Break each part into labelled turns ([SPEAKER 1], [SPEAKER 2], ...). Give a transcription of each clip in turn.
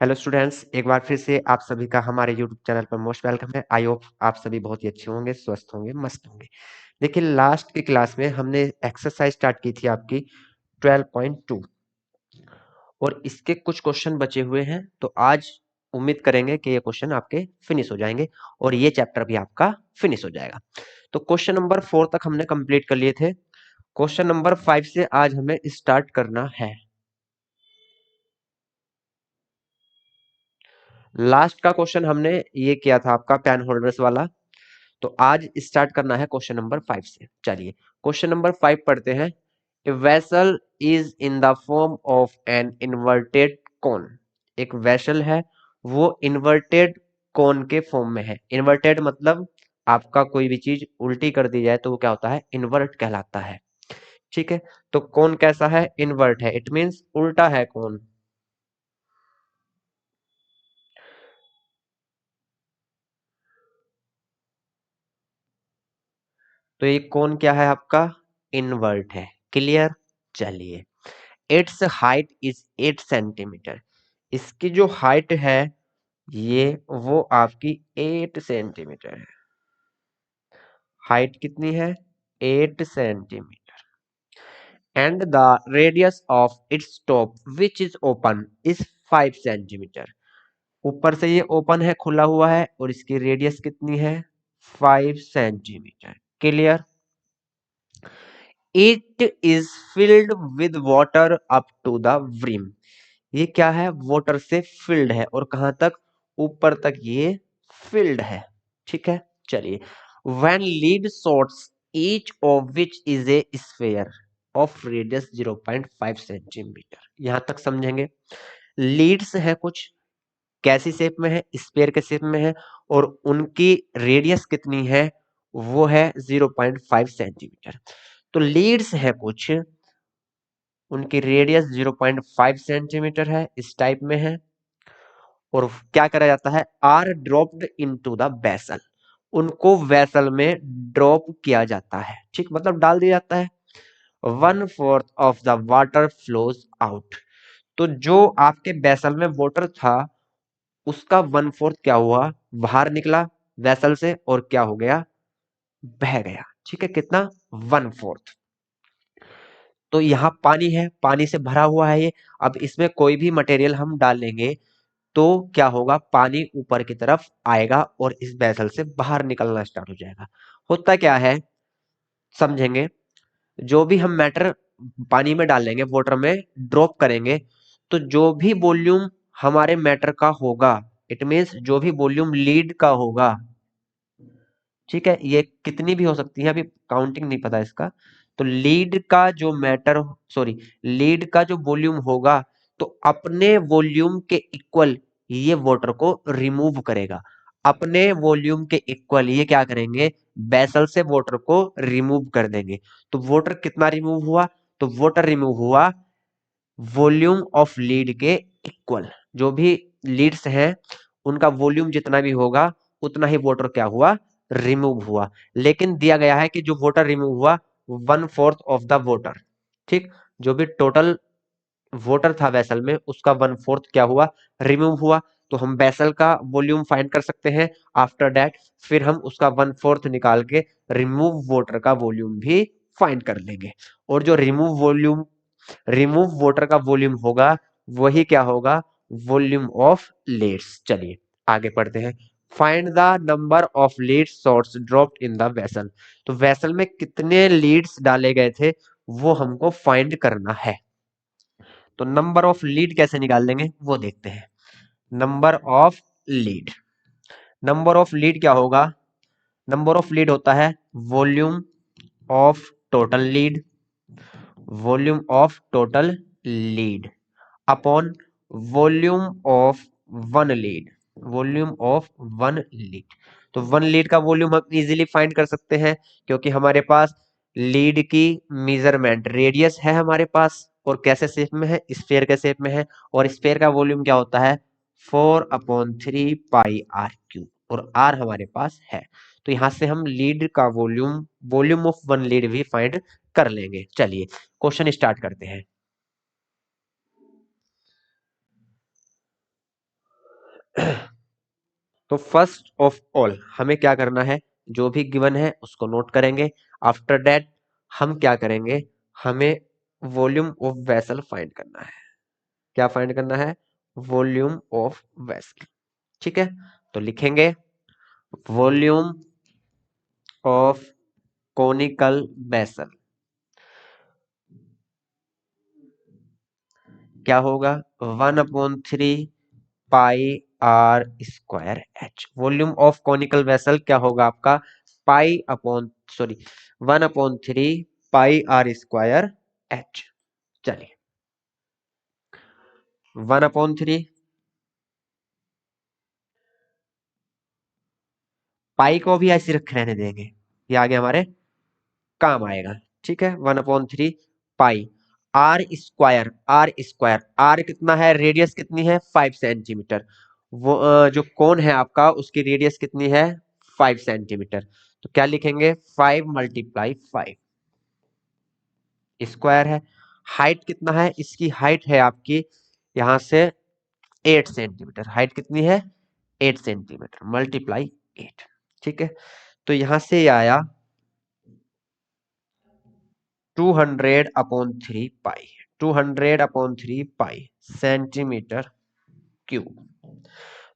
[SPEAKER 1] Hello students, एक बार फिर से आप सभी का हमारे यूट्यूब चैनल पर मोस्ट वेलकम है। आई होप आप सभी बहुत ही अच्छे होंगे, स्वस्थ होंगे, मस्त होंगे। देखिए, लास्ट की क्लास में हमने एक्सरसाइज स्टार्ट की थी आपकी 12.2 और इसके कुछ क्वेश्चन बचे हुए हैं। तो आज उम्मीद करेंगे कि ये क्वेश्चन आपके फिनिश हो जाएंगे और ये चैप्टर भी आपका फिनिश हो जाएगा। तो क्वेश्चन नंबर 4 तक हमने कंप्लीट कर लिए थे। क्वेश्चन नंबर 5 से आज हमें स्टार्ट करना है। लास्ट का क्वेश्चन हमने ये किया था आपका पेन होल्डर्स वाला। तो आज स्टार्ट करना है क्वेश्चन नंबर 5 से। चलिए क्वेश्चन नंबर 5 पढ़ते हैं। A vessel is in the form of an inverted कोन। एक वेसल है, वो इन्वर्टेड कोन के फॉर्म में है। इन्वर्टेड मतलब आपका कोई भी चीज उल्टी कर दी जाए तो वो क्या होता है, इन्वर्ट कहलाता है। ठीक है, तो कोन कैसा है, इन्वर्ट है, इट मींस उल्टा है कोन। तो ये कोन क्या है आपका, इन्वर्ट है। क्लियर। चलिए, इट्स हाइट इज 8 सेंटीमीटर। इसकी जो हाइट है ये वो आपकी 8 सेंटीमीटर है। हाइट कितनी है, 8 centimetre. And the radius of its top which is open is 5 centimetre. ऊपर से ये ओपन है, खुला हुआ है, और इसकी रेडियस कितनी है, 5 centimetre. Clear. It is filled with water up to the brim. ये क्या है, वाटर से फिल्ड है, और कहां तक, ऊपर तक ये फिल्ड है। ठीक है। चलिए, when lead shots each of which is a sphere of radius 0.5 centimetre. यहां तक समझेंगे। लीड्स है कुछ, कैसी शेप में है, स्फेयर के शेप में है, और उनकी रेडियस कितनी है, वो है 0.5 सेंटीमीटर। तो लीड्स है कुछ, उनकी रेडियस 0.5 सेंटीमीटर है, इस टाइप में है। और क्या करा जाता है, are dropped into the vessel. उनको वेसल में ड्रॉप किया जाता है। ठीक, मतलब डाल दिया जाता है। 1/4 of the water flows out. तो जो आपके वेसल में वाटर था उसका 1/4 क्या हुआ, बाहर निकला वेसल से, और क्या हो गया, बह गया। ठीक है, कितना, 1/4। तो यहाँ पानी है, पानी से भरा हुआ है ये। अब इसमें कोई भी मटेरियल हम डालेंगे तो क्या होगा, पानी ऊपर की तरफ आएगा और इस वेसल से बाहर निकलना स्टार्ट हो जाएगा। होता क्या है, समझेंगे। जो भी हम मैटर पानी में डालेंगे, वाटर में ड्रॉप करेंगे, तो जो भी वॉल्यूम हमारे मैटर का होगा, इट मीन्स जो भी वॉल्यूम लीड का होगा, ठीक है, ये कितनी भी हो सकती है, अभी काउंटिंग नहीं पता इसका। तो लीड का जो मैटर, सॉरी, लीड का जो वॉल्यूम होगा, तो अपने वॉल्यूम के इक्वल ये वाटर को रिमूव करेगा। अपने वॉल्यूम के इक्वल ये क्या करेंगे, बेसल से वाटर को रिमूव कर देंगे। तो वाटर कितना रिमूव हुआ, तो वाटर रिमूव हुआ वॉल्यूम ऑफ लीड के इक्वल। जो भी लीड्स हैं उनका वॉल्यूम जितना भी होगा उतना ही वाटर क्या हुआ, रिमूव हुआ। लेकिन दिया गया है कि जो वाटर रिमूव हुआ 1/4 ऑफ द वाटर। ठीक, जो भी टोटल वाटर था वेसल में उसका 1/4 क्या हुआ, रिमूव हुआ। तो हम वेसल का वॉल्यूम फाइंड कर सकते हैं। आफ्टर दैट फिर हम उसका 1/4 निकाल के रिमूव वाटर का वॉल्यूम भी फाइंड कर लेंगे। और जो रिमूव वाटर का वॉल्यूम होगा वही क्या होगा, वॉल्यूम ऑफ लीड्स। चलिए आगे पढ़ते हैं। Find the number of leads shots dropped in the vessel. तो वेसल में कितने लीड्स डाले गए थे वो हमको फाइंड करना है। तो नंबर ऑफ लीड कैसे निकाल लेंगे वो देखते हैं। Number of lead, number of lead क्या होगा, नंबर ऑफ लीड होता है volume of total lead, volume of total lead upon volume of one lead, volume of one lead. तो वन लीड का वॉल्यूम हम इजीली फाइंड कर सकते हैं क्योंकि हमारे पास लीड की मेजरमेंट रेडियस है हमारे पास, और कैसे शेप में है, स्फेयर के शेप में है। और स्फेयर का वॉल्यूम क्या होता है, 4/3 पाई आर क्यूब, और आर हमारे पास है। तो यहां से हम लीड का volume, volume of one lead भी फाइंड कर लेंगे। चलिए क्वेश्चन स्टार्ट करते हैं। तो फर्स्ट ऑफ ऑल हमें क्या करना है, जो भी गिवन है उसको नोट करेंगे। आफ्टर दैट हम क्या करेंगे, हमें वॉल्यूम ऑफ वेसल फाइंड करना है। क्या फाइंड करना है, वॉल्यूम ऑफ वेसल। ठीक है, तो लिखेंगे वॉल्यूम ऑफ कोनिकल वेसल क्या होगा, 1/3 pi r square h. Volume of conical vessel क्या होगा आपका, pi upon sorry 1/3 pi r square h. चलिए 1/3 पाई को भी ऐसे रख रहने देंगे, ये आगे हमारे काम आएगा। ठीक है, 1/3 पाई आर स्क्वायर आर कितना है, रेडियस कितनी है 5 सेंटीमीटर। वो जो कोन है आपका उसकी रेडियस कितनी है 5 सेंटीमीटर। तो क्या लिखेंगे 5 × 5 स्क्वायर है। हाइट कितना है, इसकी हाइट है आपकी यहां से 8 सेंटीमीटर। हाइट कितनी है 8 सेंटीमीटर मल्टीप्लाई 8। ठीक है, तो यहां से ये आया 200/3 पाई, 200/3 पाई सेंटीमीटर क्यूब।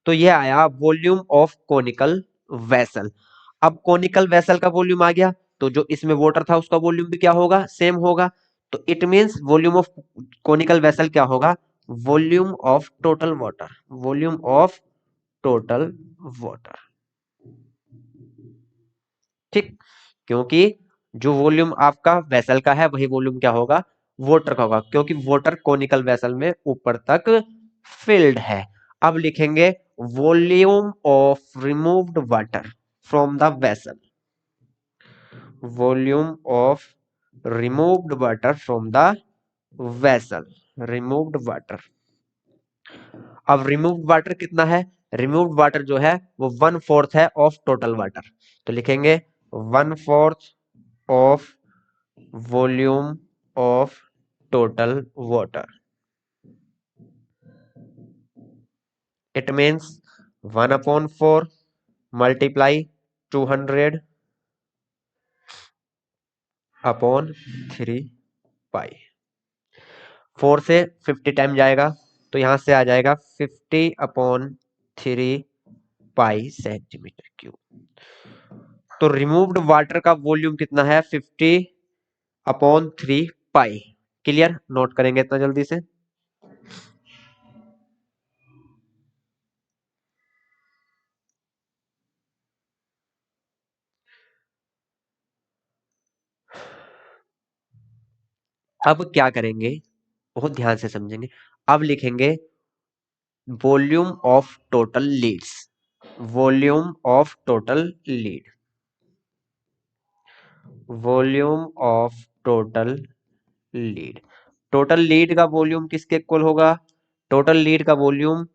[SPEAKER 1] तो ये आया वॉल्यूम ऑफ कोनिकल वेसल। अब कोनिकल वेसल का वॉल्यूम आ गया, तो जो इसमें वाटर था उसका वॉल्यूम भी क्या होगा, सेम होगा। तो it means volume of conical vessel क्या होगा, volume of total water, volume of total water. ठीक, क्योंकि जो वॉल्यूम आपका वेसल का है वही वॉल्यूम क्या होगा, वाटर का होगा, क्योंकि वाटर कोनिकल वेसल में ऊपर तक फिल्ड है। अब लिखेंगे volume of removed water from the vessel, volume of removed water from the vessel, removed water. अब रिमूव्ड वाटर कितना है, रिमूव्ड वाटर जो है वो 1/4 है ऑफ टोटल वाटर। तो लिखेंगे 1/4 of volume of total water. It means 1/4 multiply 200/3 पाई। 4 से 50 टाइम जाएगा, तो यहां से आ जाएगा 50/3 पाई सेंटीमीटर क्यूब। तो रिमूव्ड वाटर का वॉल्यूम कितना है 50/3 पाई। क्लियर, नोट करेंगे इतना जल्दी से। अब क्या करेंगे, बहुत ध्यान से समझेंगे। अब लिखेंगे volume of total leads, volume of total lead, volume of total lead. Total lead का वॉल्यूम किसके इक्वल होगा, टोटल लीड का वॉल्यूम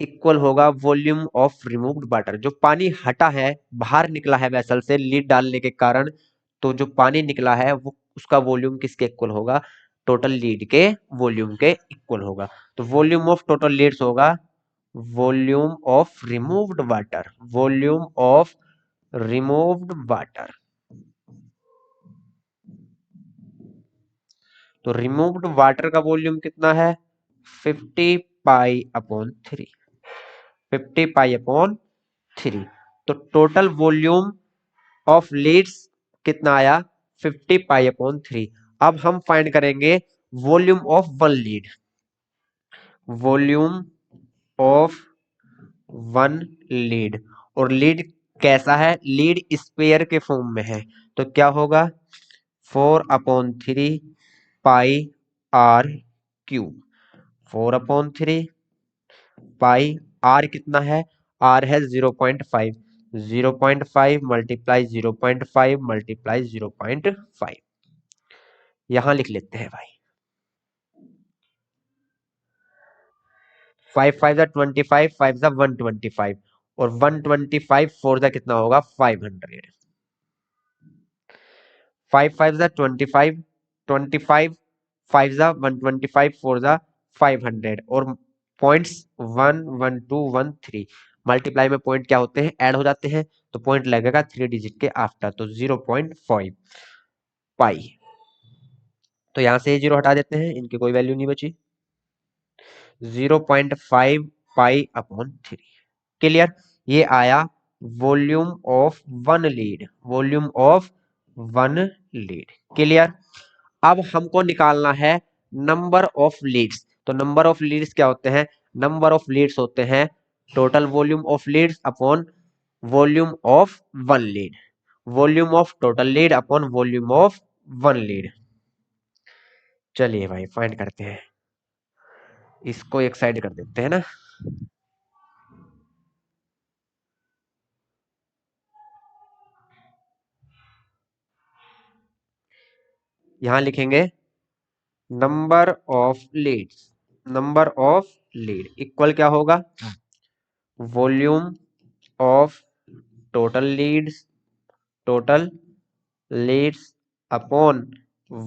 [SPEAKER 1] इक्वल होगा वॉल्यूम ऑफ रिमूव्ड वाटर। जो पानी हटा है, बाहर निकला है वेसल से लीड डालने के कारण, तो जो पानी निकला है वो उसका वॉल्यूम किसके इक्वल होगा, टोटल लीड के वॉल्यूम के इक्वल होगा। तो वॉल्यूम ऑफ टोटल लीड्स होगा volume of removed water, volume of removed water. तो रिमूव्ड वाटर का वॉल्यूम कितना है 50π/3, 50π/3। तो टोटल वॉल्यूम ऑफ लीड्स कितना आया 50π/3। अब हम फाइंड करेंगे volume of one lead, volume of one lead. और लीड कैसा है, लीड स्पेयर के फॉर्म में है। तो क्या होगा 4/3 पाई r क्यूब, 4/3 पाई आर कितना है, आर है 0.5, 0.5 मल्टीप्लाई 0.5 मल्टीप्लाई 0.5। यहां लिख लेते हैं भाई, 5 5 25, 5 125, और 125 4 कितना होगा 500। 5 5 25, 25 5 125, 4 500, और 0.11213 मल्टीप्लाई में पॉइंट क्या होते हैं, ऐड हो जाते हैं, तो पॉइंट लगेगा 3 डिजिट के आफ्टर, तो 0.5 पाई। तो यहां से 0 हटा देते हैं, इनकी कोई वैल्यू नहीं बची, 0.5 पाई अपॉन 3। क्लियर? ये आया volume of one lead, volume of one lead. Clear? अब हमको निकालना है नंबर ऑफ लीड्स। तो नंबर ऑफ लीड्स क्या होते हैं, नंबर ऑफ लीड्स होते हैं total volume of leads upon volume of one lead, volume of total lead upon volume of one lead. चलिए भाई फाइंड करते हैं, इसको एक साइड कर देते हैं ना। यहां लिखेंगे number of leads, number of lead equal क्या होगा, volume of total leads, total leads upon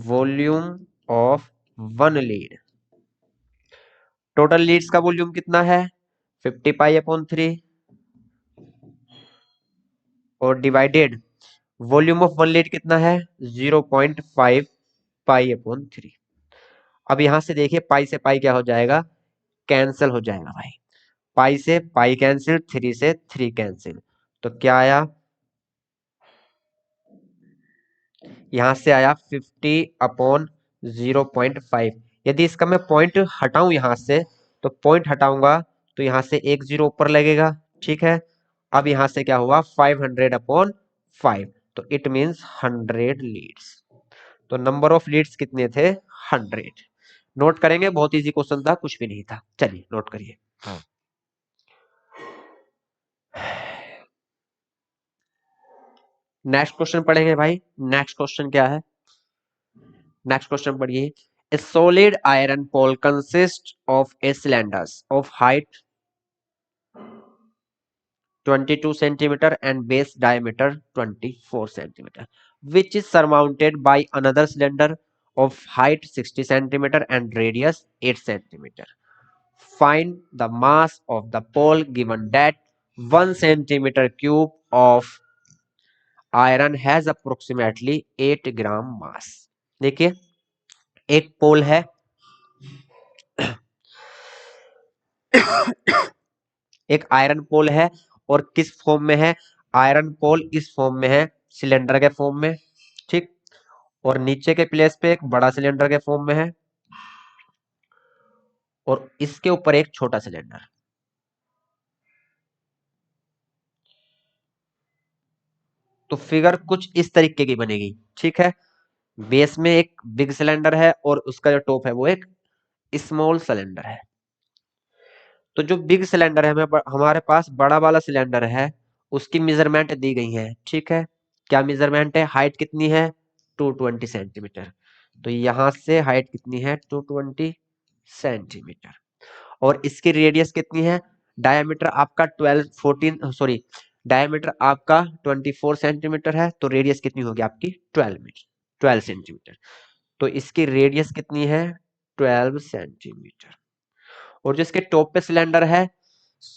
[SPEAKER 1] volume of one lead. Total leads का वॉल्यूम कितना है, 50 पाई अपॉन 3 और divided volume of one lead कितना है, 0.5 पाई अपॉन 3। अब यहां से देखिए पाई से पाई क्या हो जाएगा, कैंसिल हो जाएगा भाई, पाई से पाई कैंसिल, 3 से 3 कैंसिल, तो क्या आया, यहां से आया 50 अपॉन 0.5। यदि इसका मैं पॉइंट हटाऊं यहां से, तो पॉइंट हटाऊंगा तो यहां से एक जीरो ऊपर लगेगा, ठीक है। अब यहां से क्या हुआ 500 अपॉन 5, तो इट मींस 100 लीड्स। तो नंबर ऑफ लीड्स कितने थे, 100। नोट करेंगे, बहुत इजी क्वेश्चन था, कुछ भी नहीं था। चलिए नोट करिए। नेक्स्ट क्वेश्चन पढ़ेंगे भाई। नेक्स्ट क्वेश्चन क्या है, नेक्स्ट क्वेश्चन पढ़िए। A solid iron pole consists of a cylinders of height 22 centimeter and base diameter 24 centimeter, which is surmounted by another cylinder of height 60 centimeter and radius 8 centimeter. Find the mass of the pole given that 1 centimeter cube of iron has approximately 8 gram mass। देखिए एक पोल है, एक iron पोल है, और किस form में है, iron पोल इस फॉर्म में है, सिलेंडर के फॉर्म में, ठीक। और नीचे के प्लेस पे एक बड़ा सिलेंडर के फॉर्म में है, और इसके ऊपर एक छोटा सिलेंडर। तो फिगर कुछ इस तरीके की बनेगी, ठीक है। बेस में एक बिग सिलेंडर है और उसका जो टॉप है वो एक स्मॉल सिलेंडर है। तो जो बिग सिलेंडर है, हमारे पास बड़ा वाला सिलेंडर है, उसकी मेजरमेंट दी गई है, ठीक है। क्या मेजरमेंट है, हाइट कितनी है, 220 सेंटीमीटर। तो यहां से हाइट कितनी है, 220 सेंटीमीटर। और इसकी रेडियस कितनी है, डायमीटर आपका 12 14 सॉरी, डायमीटर आपका 24 सेंटीमीटर है, तो रेडियस कितनी होगी आपकी 12 मीटर, 12 सेंटीमीटर। तो इसकी रेडियस कितनी है, 12 सेंटीमीटर। और जो इसके टॉप पे सिलेंडर है,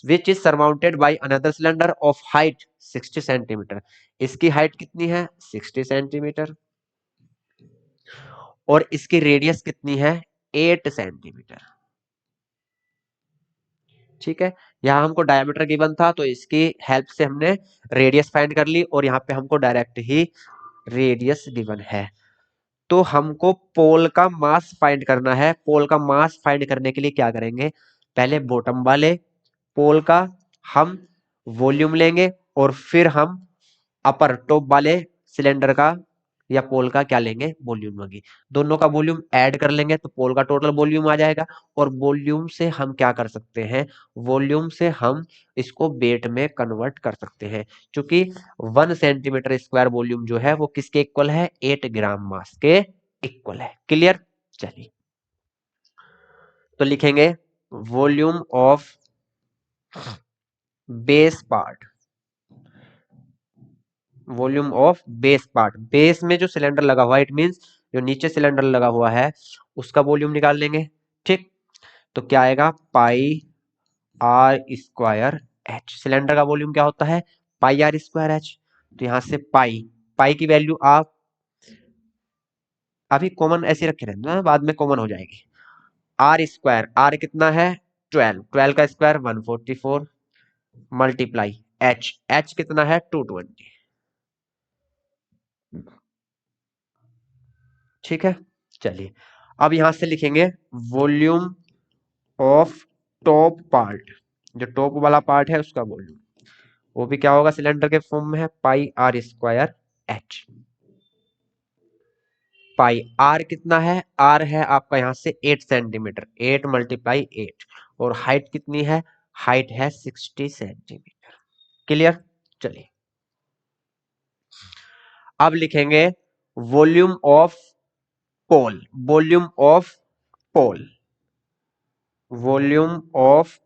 [SPEAKER 1] which is surmounted by another cylinder of height 60 centimetre, इसकी हाइट कितनी है, 60 सेंटीमीटर। और इसकी रेडियस कितनी है, 8 सेंटीमीटर, ठीक है। यहाँ हमको डायमीटर गिवन था, तो इसकी हेल्प से हमने रेडियस फाइंड कर ली, और यहाँ पे हमको डायरेक्ट ही रेडियस गिवन है। तो हमको पोल का मास फाइंड करना है। पोल का मास फाइंड करने के लिए क्या करेंगे, पहले बॉटम वाले पोल का हम वॉल्यूम लेंगे, और फिर हम अपर टॉप वाले सिलेंडर का या पोल का क्या लेंगे, वॉल्यूम लेंगे। दोनों का वॉल्यूम ऐड कर लेंगे तो पोल का टोटल वॉल्यूम आ जाएगा। और वॉल्यूम से हम क्या कर सकते हैं, वॉल्यूम से हम इसको वेट में कन्वर्ट कर सकते हैं, क्योंकि 1 सेंटीमीटर स्क्वायर वॉल्यूम जो है वो किसके इक्वल है, 8 ग्राम मास के इक्वल है। क्लियर? चलिए तो लिखेंगे volume of base part, volume of base part, base में जो सिलेंडर लगा हुआ है, इट मींस जो नीचे सिलेंडर लगा हुआ है उसका वॉल्यूम निकाल लेंगे, ठीक। तो क्या आएगा, पाई आर स्क्वायर एच। सिलेंडर का वॉल्यूम क्या होता है, पाई आर स्क्वायर एच। तो यहां से पाई, पाई की वैल्यू आप अभी कॉमन ऐसे रखे रहना, बाद में कॉमन हो जाएगी। आर स्क्वायर, आर कितना है 12, 12 का स्क्वायर 144 मल्टीप्लाई एच, एच कितना है 220। ठीक है, चलिए अब यहां से लिखेंगे वॉल्यूम ऑफ टॉप पार्ट, जो टॉप वाला पार्ट है उसका वॉल्यूम, वो भी क्या होगा सिलेंडर के फॉर्म में है pi r square h. Pi r कितना है, आर है आपका यहां से 8 सेंटीमीटर, 8 मल्टीप्लाई 8, और हाइट कितनी है, हाइट है 60 सेंटीमीटर। क्लियर, चलिए अब लिखेंगे volume of pole, volume of pole, volume of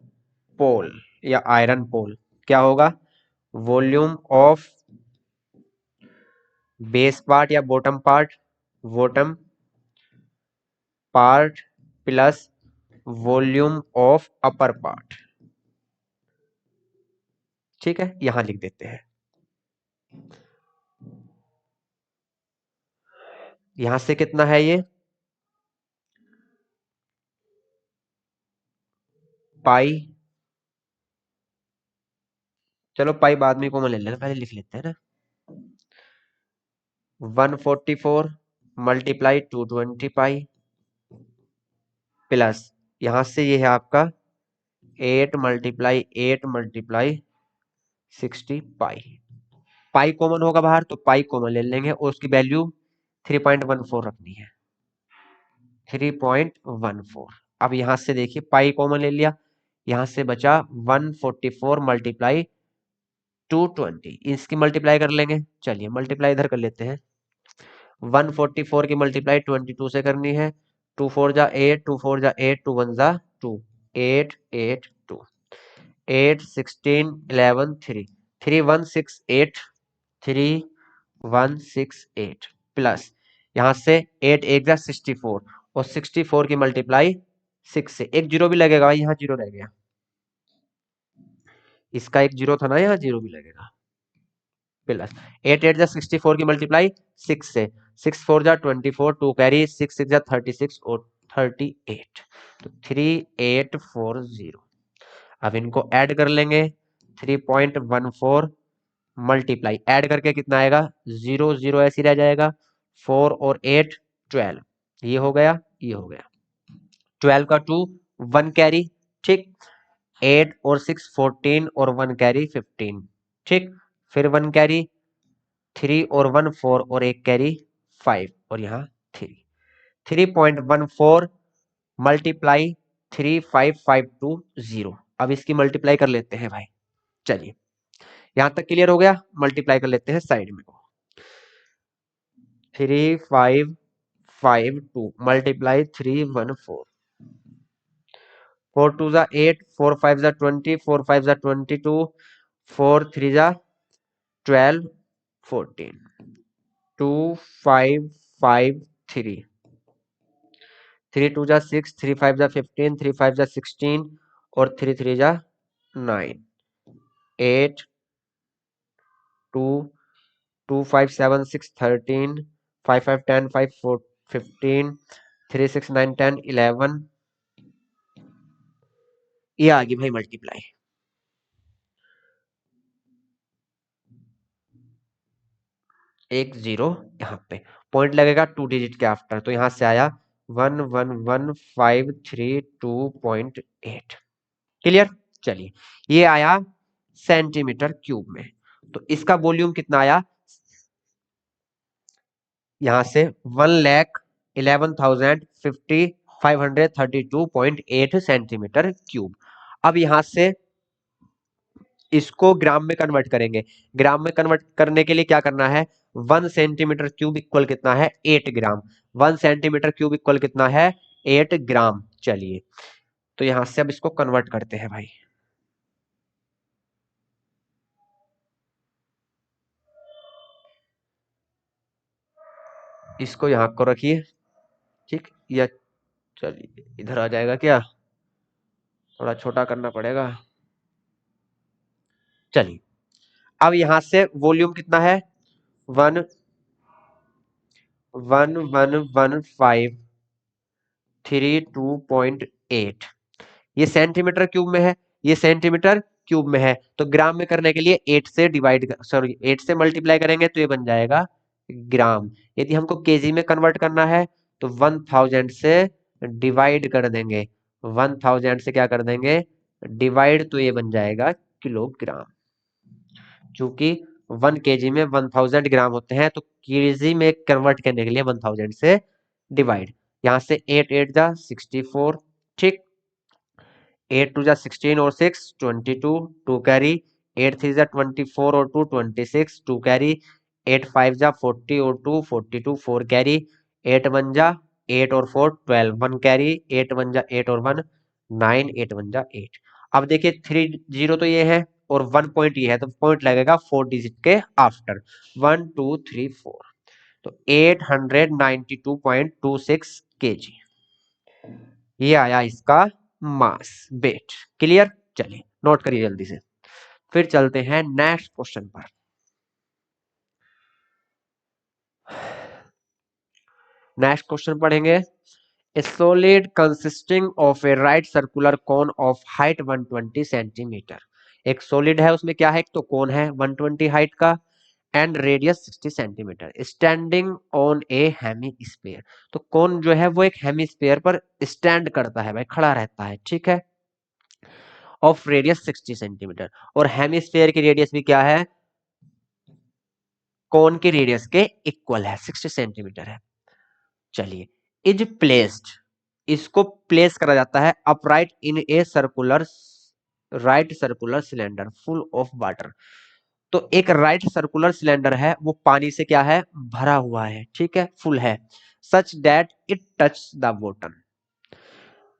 [SPEAKER 1] pole या आयरन पोल क्या होगा, वॉल्यूम ऑफ बेस पार्ट या bottom part, bottom part plus volume of upper part. ठीक है, यहां लिख देते हैं, यहां से कितना है ये पाई, चलो पाई बाद में कॉमन ले लेना, पहले लिख लेते हैं ना, 144 मल्टीप्लाई 220 पाई प्लस यहां से ये है आपका 8 मल्टीप्लाई 8 मल्टीप्लाई 60 पाई। पाई कॉमन होगा बाहर तो पाई कॉमन ले लेंगे और उसकी वैल्यू 3.14 रखनी है, 3.14। अब यहां से देखिए पाई कॉमन ले लिया, यहां से बचा 144 मल्टीप्लाई 220, इसकी मल्टीप्लाई कर लेंगे, चलिए मल्टीप्लाई इधर कर लेते हैं। 144 की मल्टीप्लाई 22 से करनी है, 2 4 जा 8, 2 4 जा 8, 2 1 जा 2, 8 8 2, 8 16 11 3, 3 1 6 8, 3 1 6 8 प्लस यहां से 8 1 जा 64, और 64 की मल्टीप्लाई 6 से, एक जीरो भी लगेगा भाई, यहाँ जीरो रह गया, इसका एक जीरो था ना, यहाँ जीरो भी लगेगा, प्लस 8 8 जा 64 की मल्टीप्लाई 6 से, 6 4 जा 24, 2 कैरी, 6 6 जा 36 और 38, तो 3840। अब इनको ऐड कर लेंगे, 3.14 मल्टीप्लाई ऐड करके कितना आएगा, जीरो जीरो ऐसे रह जाएगा, 4 और 8 12, ये हो गया, ये हो गया, 12 का 2 1 कैरी, ठीक, 8 और 6 14 और 1 कैरी 15, ठीक, फिर 1 कैरी, 3 और 1 4 और 1 कैरी 5, और यहाँ 3, 3.14 मल्टीप्लाई 35520। अब इसकी मल्टीप्लाई कर लेते हैं भाई, चलिए यहां तक क्लियर हो गया, मल्टीप्लाई कर लेते हैं साइड में, 3552 मल्टीप्लाई 314, 4 2 जा 8, 4 5 जा 20, 4 5 जा 22, 4 3 जा 12 14, 2553, 3 2 जा 6, 3 5 जा 15, 3 5 जा 16 और 3 3 जा 9, 8 2 2 5 7 6 13, 5 5 10, 5 4 15, 3 6 9 10 11, ये आ गई भाई मल्टीप्लाई, एक जीरो यहाँ पे पॉइंट लगेगा 2 डिजिट के आफ्टर, तो यहां से आया 11152.8। क्लियर, चलिए ये आया सेंटीमीटर क्यूब में, तो इसका वॉल्यूम कितना आया, यहां से 1,11,532.8 सेंटीमीटर क्यूब। अब यहां से इसको ग्राम में कन्वर्ट करेंगे, ग्राम में कन्वर्ट करने के लिए क्या करना है, 1 सेंटीमीटर क्यूब इक्वल कितना है 8 ग्राम, 1 सेंटीमीटर क्यूब इक्वल कितना है 8 ग्राम। चलिए तो यहां से अब इसको कन्वर्ट करते हैं भाई, इसको यहां को रखिए, ठीक, या चलिए इधर आ जाएगा क्या, थोड़ा छोटा करना पड़ेगा। चलिए, अब यहां से वॉल्यूम कितना है, 1,11,1,5,32.8। ये सेंटीमीटर क्यूब में है, ये सेंटीमीटर क्यूब में है, तो ग्राम में करने के लिए 8 से डिवाइड, सॉरी 8 से मल्टीप्लाई करेंगे तो ये बन जाएगा ग्राम। यदि हमको केजी में कन्वर्ट करना है तो 1000 से डिवाइड कर देंगे, 1000 से क्या कर देंगे, डिवाइड, तो ये बन जाएगा किलोग्राम। क्योंकि 1 केजी में 1000 ग्राम होते हैं, तो केजी में कन्वर्ट करने के लिए 1000 से डिवाइड। यहां से 8 8 जा 64, ठीक, 8 2 जा 16 और 6 22, 2 कैरी, 8 3 जा 24 और 2 26, 2 कैरी, 8 5 जा 40 और 2 42, 4 कैरी, 8 1 जा 8 और 4 12, 1 कैरी, 8 1 जा 8 और 1 9, 8 1 जा 8। अब देखिए 3 0 तो ये है और 1 पॉइंट ये है, तो पॉइंट लगेगा 4 डिजिट के आफ्टर, 1 2 3 4, तो 892.26 केजी, ये आया इसका मास वेट। क्लियर, चलिए नोट करिए जल्दी से, फिर चलते हैं नेक्स्ट क्वेश्चन पर। नेक्स्ट क्वेश्चन पढ़ेंगे। A solid consisting of a right circular cone of height 120 centimetre. एक सॉलिड है, उसमें क्या है, एक तो कोन है 120 हाइट का and radius 60 centimetre, standing on A hemisphere. तो कोन जो है वो एक हेमीस्फीयर पर स्टैंड करता है भाई, खड़ा रहता है, ठीक है, ऑफ रेडियस 60 सेंटीमीटर, और हेमीस्फीयर की रेडियस भी क्या है, कोन की रेडियस के इक्वल है, 60 सेंटीमीटर है। चलिए, इज प्लेस्ड, इसको प्लेस करा जाता है upright in a circular, right circular cylinder full of water. तो एक राइट सर्कुलर सिलेंडर है, वो पानी से क्या है, भरा हुआ है, ठीक है, फुल है, such that it touch the bottom.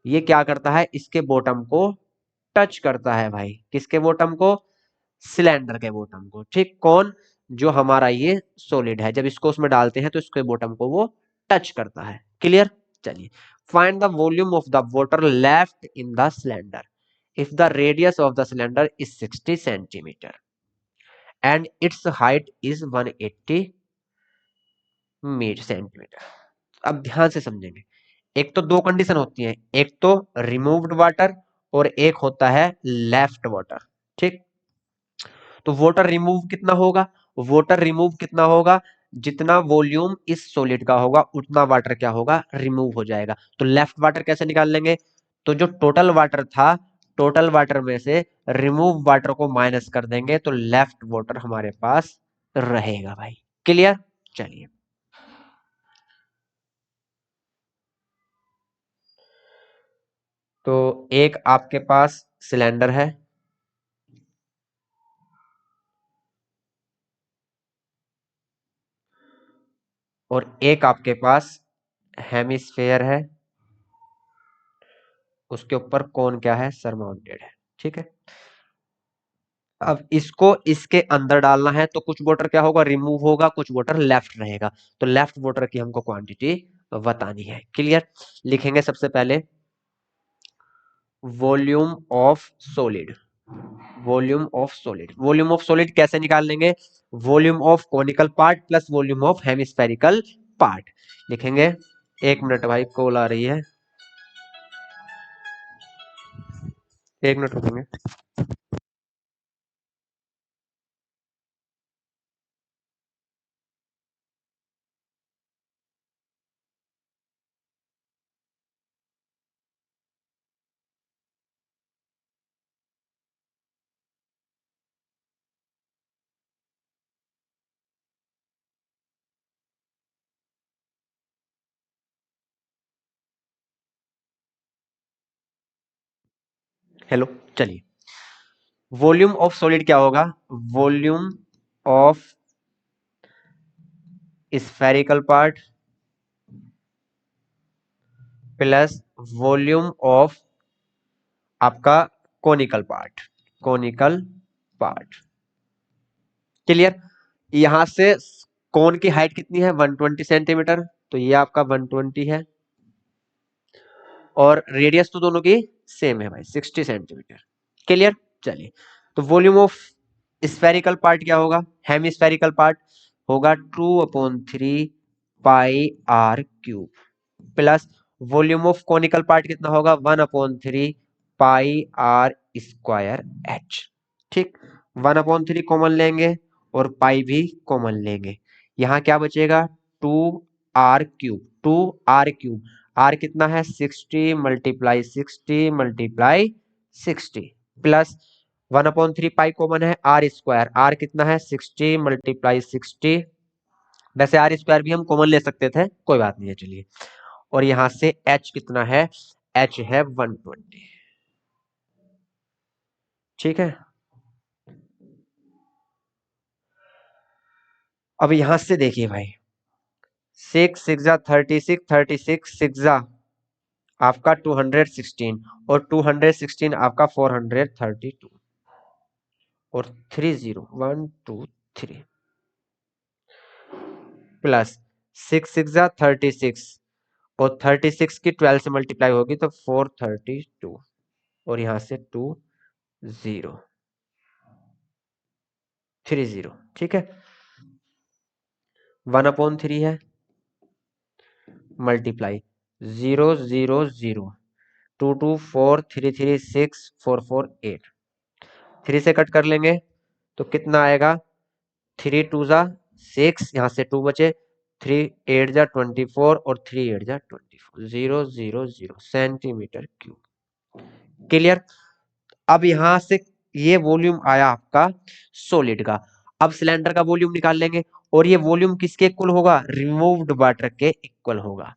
[SPEAKER 1] ये क्या करता है, इसके बॉटम को टच करता है भाई, किसके बॉटम को, सिलेंडर के बॉटम को, ठीक, कौन, जो हमारा ये सॉलिड है, जब इसको उसमें डालते हैं तो इसके बॉटम को वो टच करता है। क्लियर, चलिए, find the volume of the water left in the cylinder if the radius of the cylinder is 60 centimetre and it's height is 180 centimetre. अब ध्यान से समझेंगे, एक तो दो कंडीशन होती है, एक तो रिमूव्ड वाटर और एक होता है लेफ्ट वाटर, ठीक। तो वाटर रिमूव कितना होगा, वाटर रिमूव कितना होगा, जितना वॉल्यूम इस सॉलिड का होगा उतना वाटर क्या होगा, रिमूव हो जाएगा। तो लेफ्ट वाटर कैसे निकाल लेंगे, तो जो टोटल वाटर था, टोटल वाटर में से रिमूव वाटर को माइनस कर देंगे, तो लेफ्ट वाटर हमारे पास रहेगा भाई। क्लियर, चलिए, तो एक आपके पास सिलेंडर है और एक आपके पास हेमिस्फेयर है, उसके ऊपर कौन क्या है, सरमाउंटेड है, ठीक है। अब इसको इसके अंदर डालना है, तो कुछ वाटर क्या होगा, रिमूव होगा, कुछ वाटर लेफ्ट रहेगा, तो लेफ्ट वाटर की हमको क्वांटिटी बतानी है। क्लियर, लिखेंगे सबसे पहले volume of solid, volume of solid, volume of solid कैसे निकाल लेंगे, volume of conical part plus volume of hemispherical part. लिखेंगे, 1 मिनट भाई, कॉल आ रही है, 1 मिनट रुकेंगे। हेलो, चलिए, वॉल्यूम ऑफ सॉलिड क्या होगा, volume of spherical part plus volume of आपका conical part, conical part. Clear, यहां से कोन की हाइट कितनी है, 120 सेंटीमीटर, तो ये आपका 120 है, और रेडियस तो दोनों की सेम है भाई 60 सेंटीमीटर। क्लियर। चलिए, तो वॉल्यूम ऑफ स्फेरिकल पार्ट क्या होगा, हेमिस्फेरिकल पार्ट होगा 2/3 pi r cube, plus volume of conical part कितना होगा 1/3 पाई आर स्क्वायर एच। ठीक, 1/3 कॉमन लेंगे और पाई भी कॉमन लेंगे, यहाँ क्या बचेगा 2r³ 2r³ आर कितना है 60 × 60 × 60 प्लस 1/3 पाई कॉमन है आर स्क्वायर, आर कितना है 60 × 60, वैसे आर स्क्वायर भी हम कॉमन ले सकते थे, कोई बात नहीं है चलिए। और यहां से h कितना है, h है 120। ठीक है, अब यहां से देखिए भाई 6 6 36 36 6 आपका 216 और 216 आपका 432 और 30 1 2 3 प्लस 6 6 36 और 36 की 12 से मल्टीप्लाई होगी तो 432 और यहां से 20 30। ठीक है, 1/3 है मल्टीप्लाई 0 0 0 2 2 4 3 3 6 4 4 8, 3 से कट कर लेंगे तो कितना आएगा 3 2 जा 6, यहाँ से 2 बचे, 3 8 जा 24 और 3 8 जा 24, 0 0 0 सेंटीमीटर क्यूब। क्लियर। अब यहां से ये वॉल्यूम आया आपका सॉलिड का, अब सिलेंडर का वॉल्यूम निकाल लेंगे और ये वॉल्यूम किसके इक्वल होगा, रिमूव्ड वाटर के इक्वल होगा।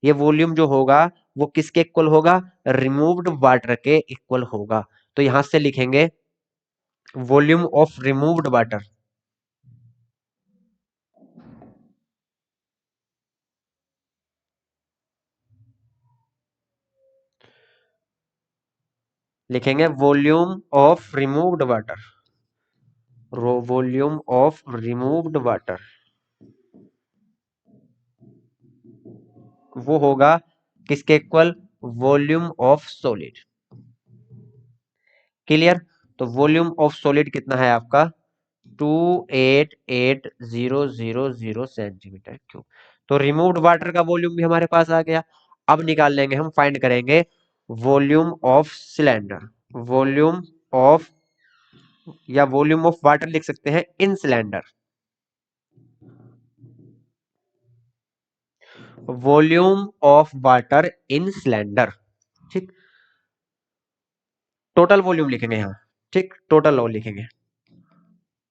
[SPEAKER 1] ये वॉल्यूम जो होगा वो किसके इक्वल होगा, रिमूव्ड वाटर के इक्वल होगा। तो यहां से लिखेंगे वॉल्यूम ऑफ रिमूव्ड वाटर, लिखेंगे volume of removed water, volume of removed water वो होगा किसके equal, volume of solid. Clear. तो वॉल्यूम ऑफ सॉलिड कितना है आपका 288,000 सेंटीमीटर क्यूब। तो रिमूव्ड वाटर का वॉल्यूम भी हमारे पास आ गया। अब निकाल लेंगे, हम फाइंड करेंगे volume of cylinder, volume of या वॉल्यूम ऑफ वाटर लिख सकते हैं इन cylinder, volume of water in cylinder. ठीक, टोटल वॉल्यूम लिखेंगे यहाँ। ठीक, टोटल लिखेंगे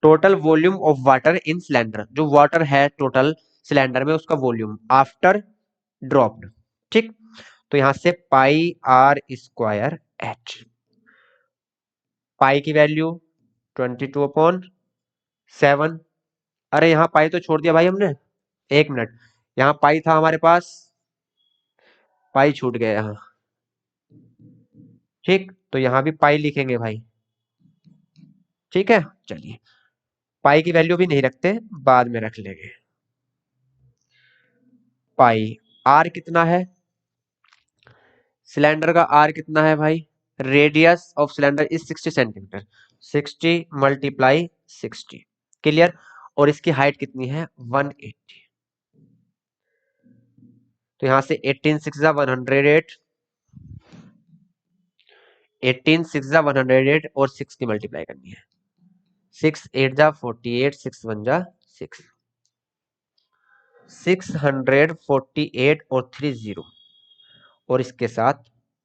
[SPEAKER 1] total volume of water in cylinder, जो वाटर है टोटल सिलेंडर में उसका वॉल्यूम आफ्टर ड्रॉप्ड। ठीक, तो यहां से पाई आर स्क्वायर एच, पाई की वैल्यू 22/7। अरे यहाँ पाई तो छोड़ दिया भाई हमने, एक मिनट, यहाँ पाई था हमारे पास, पाई छूट गया यहाँ। ठीक, तो यहाँ भी पाई लिखेंगे भाई। ठीक है, चलिए पाई की वैल्यू भी नहीं रखते, बाद में रख लेंगे। पाई आर कितना है, सिलेंडर का आर कितना है भाई, radius of cylinder is 60 centimetre, 60 × 60। Clear. और इसकी हाइट कितनी है 180, तो यहां से 18 6 108, 18 6 108 और 6 की मल्टीप्लाई करनी है, 6 8 48, 6 1 6, 648 और 30 और इसके साथ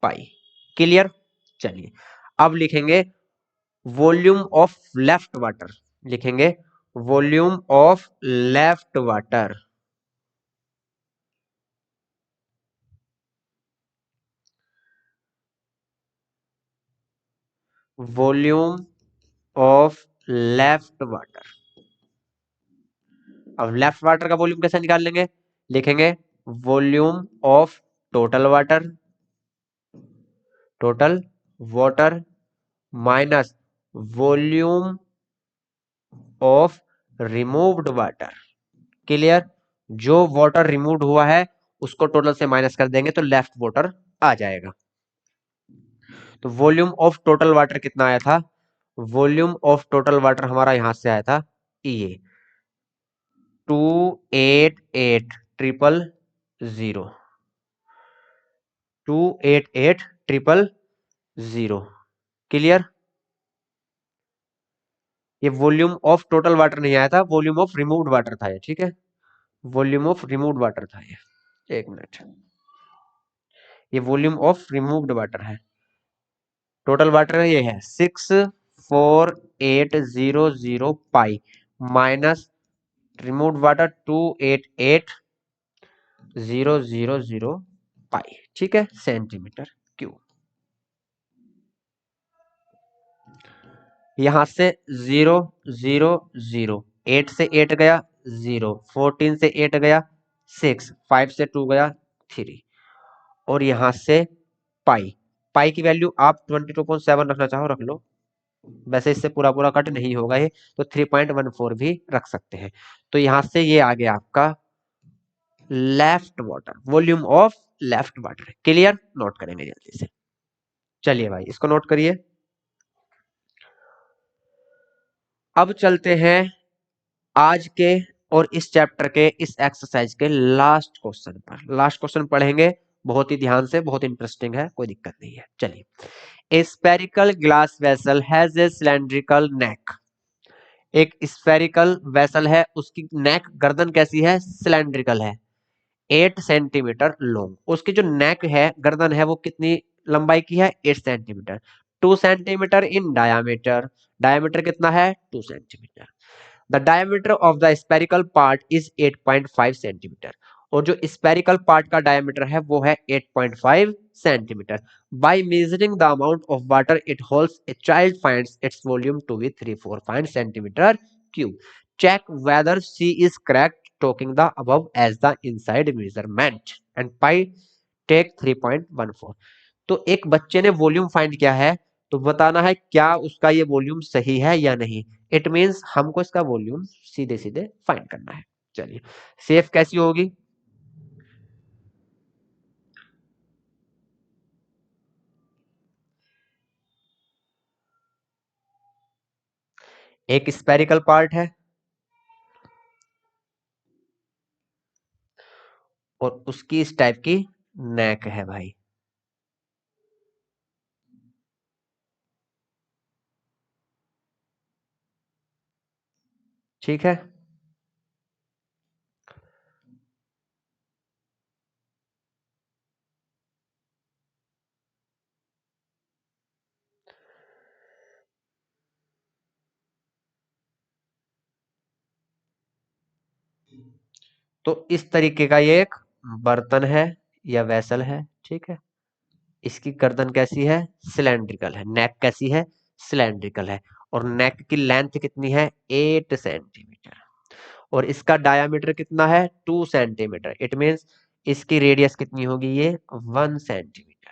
[SPEAKER 1] पाई। क्लियर। चलिए अब लिखेंगे वॉल्यूम ऑफ लेफ्ट वाटर, लिखेंगे volume of left water, volume of left water. अब लेफ्ट वाटर का वॉल्यूम कैसे निकाल लेंगे, लिखेंगे volume of total water, total water minus volume of removed water. Clear. जो वाटर रिमूव्ड हुआ है उसको टोटल से माइनस कर देंगे तो लेफ्ट वाटर आ जाएगा। तो वॉल्यूम ऑफ टोटल वाटर कितना आया था? वॉल्यूम ऑफ टोटल वाटर हमारा यहां से आया था ये 288000 288000। क्लियर? ये वॉल्यूम ऑफ टोटल वाटर नहीं आया था, वॉल्यूम ऑफ रिमूव्ड वाटर था ये, ठीक है, वॉल्यूम ऑफ रिमूव्ड वाटर था ये। एक मिनट, ये वॉल्यूम ऑफ रिमूव्ड वाटर है। टोटल वाटर ये है 64800 पाई माइनस रिमूव्ड वाटर 288000 पाई, ठीक है, सेंटीमीटर क्यूब। यहां से 0 0 0, 8 से 8 गया 0, 14 से 8 गया 6, 5 से 2 गया 3, और यहां से पाई, पाई की वैल्यू आप 22.7 रखना चाहो रख लो, वैसे इससे पूरा पूरा कट नहीं होगा ये, तो 3.14 भी रख सकते हैं। तो यहां से ये आ गया आपका left water, volume of left water. Clear? Note करेंगे जल्दी से। चलिए भाई इसको नोट करिए। अब चलते हैं आज के और इस चैप्टर के इस एक्सरसाइज के लास्ट क्वेश्चन पर। लास्ट क्वेश्चन पढ़ेंगे बहुत ही ध्यान से, बहुत इंटरेस्टिंग है, कोई दिक्कत नहीं है। चलिए, a spherical glass vessel has a cylindrical neck. एक स्फेरिकल वेसल है, उसकी नेक गर्दन कैसी है? सिलेंड्रिकल है, 8 सेंटीमीटर लॉन्ग। उसकी जो नेक है, गर्दन है, वो कितनी लंबाई की है? 8 सेंटीमीटर। 2 सेंटीमीटर इन डायामीटर, डायामीटर कितना है? 2 centimetre. The diameter of the spherical part is 8.5 centimetre, और जो स्पेरिकल पार्ट का डायमीटर है वो है 8.5 centimetre. By measuring the amount of water it holds, a child finds its volume to be 345 centimetre cube. Check whether she is correct talking the above as the inside measurement and pi take 3.14। तो एक बच्चे ने volume find किया है, तो बताना है क्या उसका ये वॉल्यूम सही है या नहीं। इट मींस हमको इसका वॉल्यूम सीधे सीधे फाइंड करना है। चलिए, सेफ कैसी होगी? एक स्पेरिकल पार्ट है और उसकी इस टाइप की नेक है भाई, ठीक है। तो इस तरीके का ये एक बर्तन है या वेसल है, ठीक है। इसकी गर्दन कैसी है? सिलेंड्रिकल है। नेक कैसी है? सिलेंड्रिकल है। और नेक की लेंथ कितनी है? 8 सेंटीमीटर। और इसका डायामीटर कितना है? 2 सेंटीमीटर। इट मींस इसकी रेडियस कितनी होगी? ये 1 सेंटीमीटर।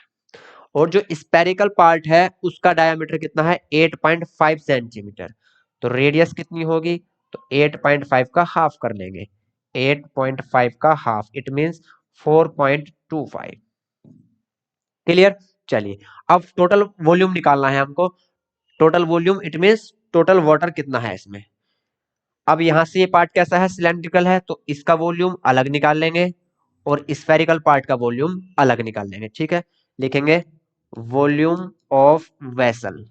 [SPEAKER 1] और जो स्पेरिकल पार्ट है उसका डायामीटर कितना है? 8.5 सेंटीमीटर। तो रेडियस कितनी होगी? तो 8.5 का हाफ कर लेंगे, 8.5 का हाफ, इट मींस 4.25। क्लियर? चलिए, अब टोटल वॉल्यूम निकालना है हमको। Total volume it means total water कितना है इसमें। अब यहां से ये पार्ट कैसा है? सिलेंड्रिकल है, तो इसका वॉल्यूम अलग निकाल लेंगे और स्फेरिकल पार्ट का वॉल्यूम अलग निकाल लेंगे, ठीक है। लिखेंगे वॉल्यूम ऑफ वेसल,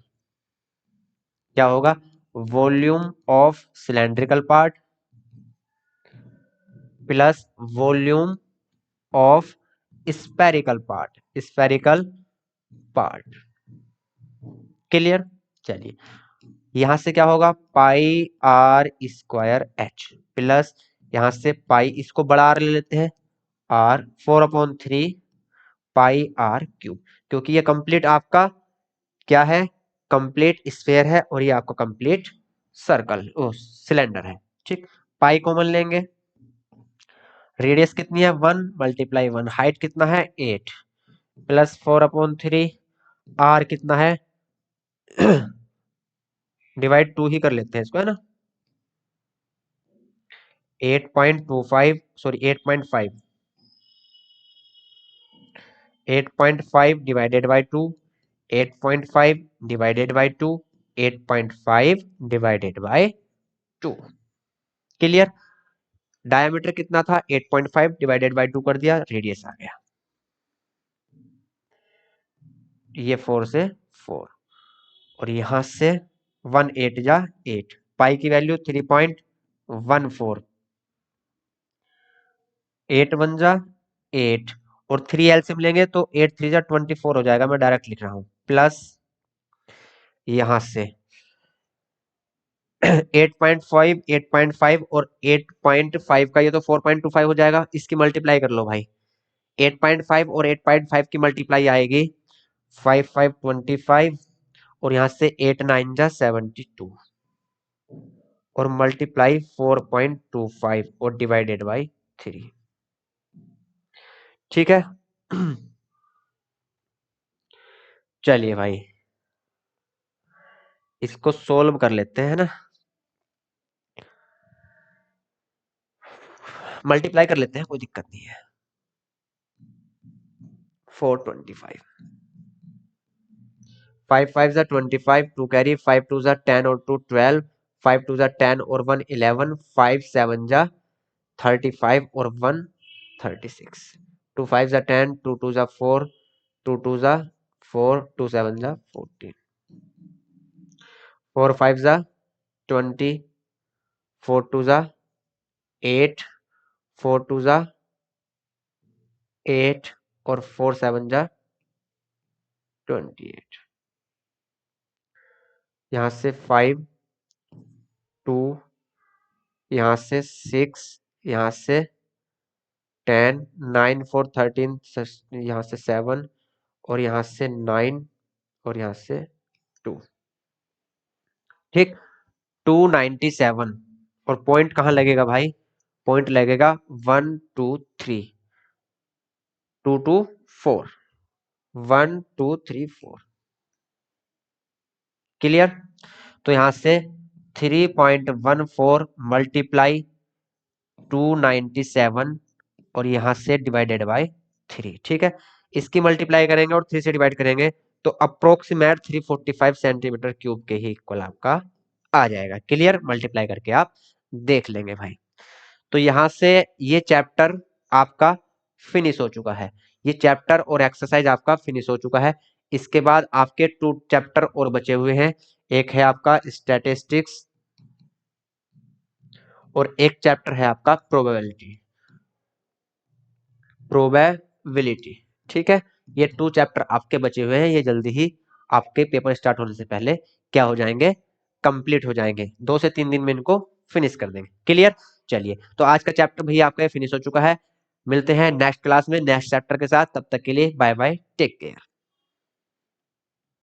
[SPEAKER 1] क्या होगा? Volume of cylindrical part plus volume of spherical part, spherical part. Clear? चलिए, यहां से क्या होगा? पाई आर स्क्वायर एच प्लस, यहां से पाई, इसको बड़ा आर ले लेते हैं, आर 4/3 पाई आर क्यूब, क्योंकि ये कंप्लीट आपका क्या है? कंप्लीट स्फेयर है और ये आपका कंप्लीट सर्कल ओ सिलेंडर है, ठीक। पाई कॉमन लेंगे, रेडियस कितनी है? 1 मल्टीप्लाई 1, हाइट कितना है? 8 प्लस 4/3, आर कितना है? डिवाइड 2 ही कर लेते हैं इसको, है ना। 8.25 sorry 8.5 divided by 2, 8.5 divided by 2, 8.5 divided by 2। Clear. Diameter कितना था, 8.5 डिवाइडेड बाय 2 कर दिया, रेडियस आ गया। ये 4 से 4 और यहां से 1 8 जा 8, पाई की वैल्यू 3.14, 8 1 जा 8 और 3 एलसीएम लेंगे तो 8 3 जा 24 हो जाएगा। मैं डायरेक्ट लिख रहा हूं, प्लस यहां से 8.5 8.5 और 8.5 का ये तो 4.25 हो जाएगा, इसकी मल्टीप्लाई कर लो भाई। 8.5 और 8.5 की मल्टीप्लाई आएगी 5 5 25 और यहां से 8 9 जा 72 और मल्टीप्लाई 4.25 और डिवाइडेड बाई 3। ठीक है। चलिए भाई इसको सोल्व कर लेते हैं ना, मल्टीप्लाई कर लेते हैं, कोई दिक्कत नहीं है। 425, 5 5 जा 25, 2 कैरी, 5 2 जा 10 और 2 12, 5 2 जा 10 और 1 11, 5 7 जा 35 और 1 36, 2 5 जा 10, 2 2 जा 4, 2 2 जा 4, 2 7 जा 14, 4 5 जा 20, 4 2 जा 8, 4 2 जा 8 और 4 7 जा 28। यहाँ से 5 2, यहाँ से 6, यहाँ से 10, 9 4 13, यहाँ से 7 और यहाँ से 9 और यहाँ से 2। ठीक, 297 और पॉइंट कहाँ लगेगा भाई, पॉइंट लगेगा 1 2 3, 2 2 4, 1 2 3 4। क्लियर। तो यहां से 3.14 मल्टीप्लाई 297 और यहां से डिवाइडेड बाय 3। ठीक है, इसकी मल्टीप्लाई करेंगे और 3 से डिवाइड करेंगे तो अप्रोक्सीमेट 345 सेंटीमीटर क्यूब के ही इक्वल आपका आ जाएगा। क्लियर, मल्टीप्लाई करके आप देख लेंगे भाई। तो यहां से ये चैप्टर आपका फिनिश हो चुका है, ये चैप्टर और एक्सरसाइज आपका फिनिश हो चुका है। इसके बाद आपके 2 चैप्टर और बचे हुए हैं, एक है आपका स्टैटिस्टिक्स और एक चैप्टर है आपका प्रोबेबिलिटी। ठीक है, ये 2 चैप्टर आपके बचे हुए हैं, ये जल्दी ही आपके पेपर स्टार्ट होने से पहले क्या हो जाएंगे, कंप्लीट हो जाएंगे। 2 से 3 दिन में इनको फिनिश कर देंगे। क्लियर। चलिए तो आज का चैप्टर भैया आपका फिनिश हो चुका है। मिलते हैं नेक्स्ट क्लास में नेक्स्ट चैप्टर के साथ, तब तक के लिए बाय बाय, टेक केयर।